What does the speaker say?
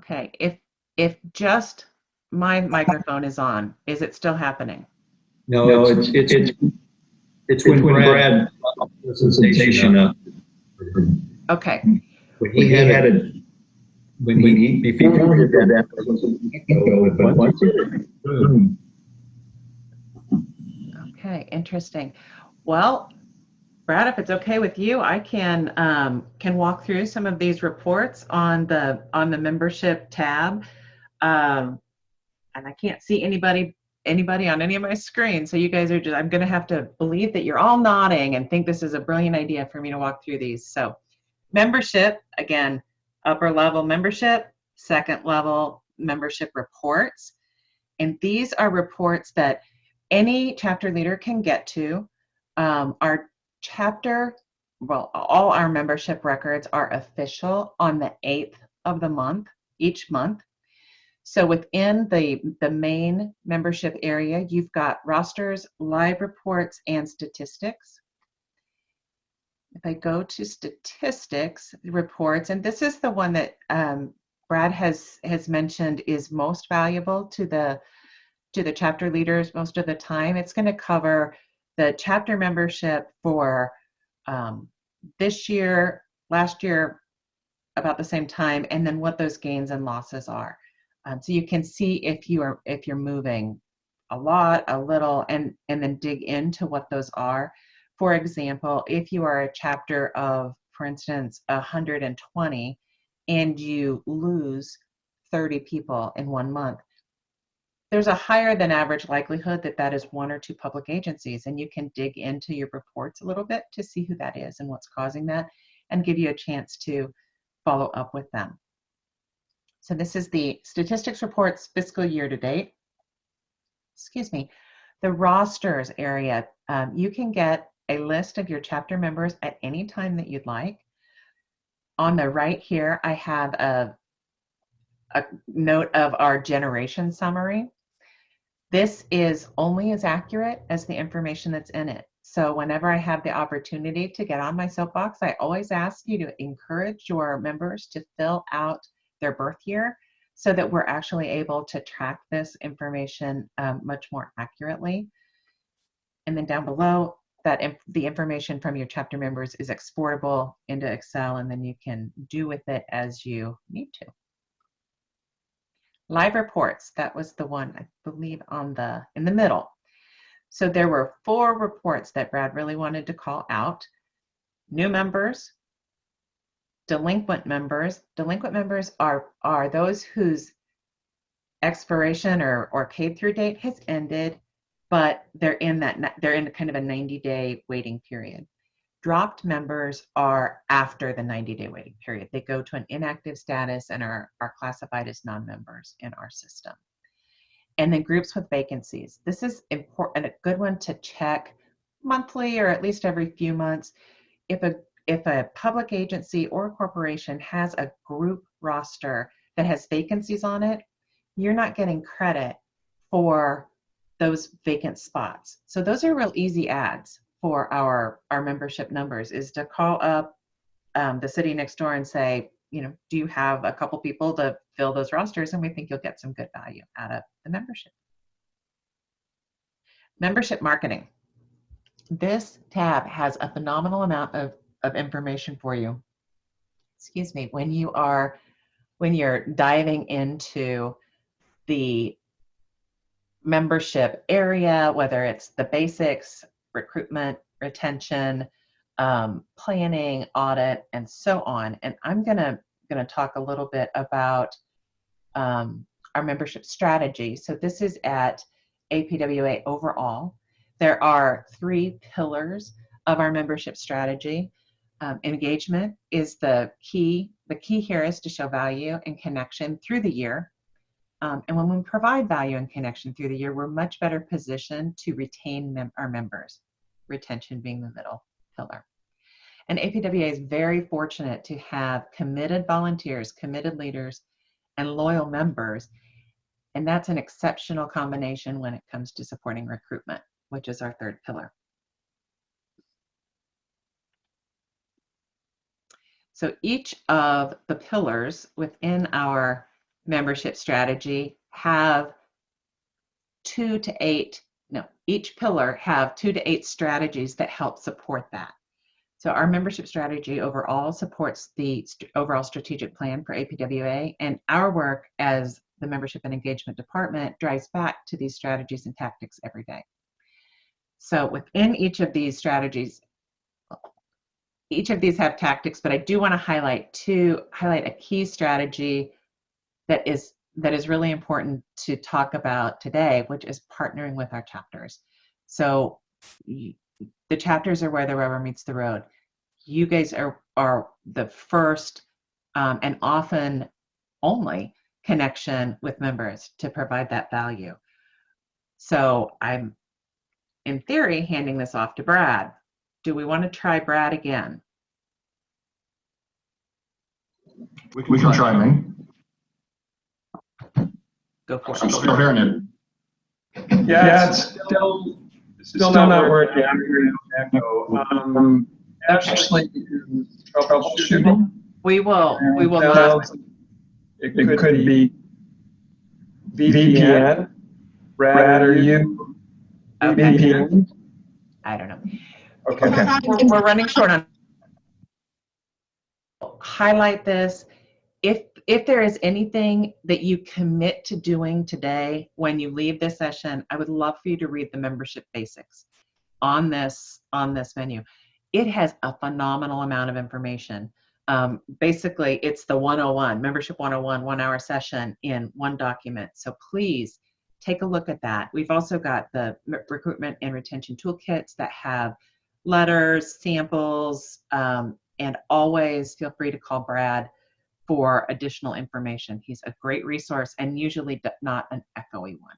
Okay, if just my microphone is on, is it still happening? No, No, it's it's when when Brad Brad presentation presentation up. up. Okay, When When he he had had it, it, when when he he before before he he did did that, that, it wasn't go, echo, but but once once he it, did it, boom. boom. okay, interesting. Well, Brad, if it's okay with you, I can walk through some of these reports on the membership tab. Um, and I can't see anybody on any of my screens. So you guys are just, I'm going to have to believe that you're all nodding and think this is a brilliant idea for me to walk through these. So membership, again, upper level membership, second level membership reports. And these are reports that any chapter leader can get to. Our chapter, well, all our membership records are official on the 8th of the month, each month. So within the main membership area, you've got rosters, live reports, and statistics. If I go to statistics reports, and this is the one that Brad has mentioned is most valuable to the chapter leaders most of the time. It's going to cover the chapter membership for this year, last year, about the same time, and then what those gains and losses are. So you can see if you're moving a lot, a little, and then dig into what those are. For example, if you are a chapter of, for instance, 120, and you lose 30 people in 1 month, there's a higher than average likelihood that that is one or two public agencies, and you can dig into your reports a little bit to see who that is and what's causing that, and give you a chance to follow up with them. So this is the statistics reports fiscal year to date. Excuse me. The rosters area, you can get a list of your chapter members at any time that you'd like. On the right here, I have a note of our generation summary. This is only as accurate as the information that's in it. So whenever I have the opportunity to get on my soapbox, I always ask you to encourage your members to fill out their birth year so that we're actually able to track this information much more accurately. And then down below, the information from your chapter members is exportable into Excel, and then you can do with it as you need to. Live reports, that was the one I believe in the middle. So there were 4 reports that Brad really wanted to call out. New members, delinquent members. Delinquent members are those whose expiration or paid through date has ended, but they're in kind of a 90-day waiting period. Dropped members are after the 90-day waiting period. They go to an inactive status and are classified as non-members in our system. And then groups with vacancies. This is important, a good one to check monthly or at least every few months. If a public agency or a corporation has a group roster that has vacancies on it, you're not getting credit for those vacant spots. So those are real easy ads for our membership numbers, is to call up the city next door and say, do you have a couple people to fill those rosters? And we think you'll get some good value out of the membership. Membership marketing. This tab has a phenomenal amount of information for you. Excuse me, when you're diving into the membership area, whether it's the basics, recruitment, retention, planning, audit, and so on. And I'm gonna talk a little bit about our membership strategy. So this is at APWA overall. There are 3 pillars of our membership strategy. Engagement is the key. The key here is to show value and connection through the year. And when we provide value and connection through the year, we're much better positioned to retain our members, retention being the middle pillar. And APWA is very fortunate to have committed volunteers, committed leaders, and loyal members. And that's an exceptional combination when it comes to supporting recruitment, which is our 3rd pillar. So each of the pillars within our membership strategy have each pillar have 2 to 8 strategies that help support that. So our membership strategy overall supports the overall strategic plan for APWA, and our work as the membership and engagement department drives back to these strategies and tactics every day. So within each of these strategies, each of these have tactics, but I do want to highlight a key strategy that is really important to talk about today, which is partnering with our chapters. So the chapters are where the rubber meets the road. You guys are the first and often only connection with members to provide that value. So I'm, in theory, handing this off to Brad. Do we want to try Brad again? We can try me. Go for I'm it. still hearing it. Yeah, it's still not working. I'm hearing echo. Actually, troubleshooting. We will not. It could be VPN. Brad, are you VPN? I don't know. Okay. We're running short on. Highlight this. If there is anything that you commit to doing today when you leave this session, I would love for you to read the membership basics on this menu. It has a phenomenal amount of information. Basically, it's the 101, Membership 101, 1 hour session in one document. So please take a look at that. We've also got the recruitment and retention toolkits that have letters, samples, and always feel free to call Brad for additional information. He's a great resource and usually not an echoey one.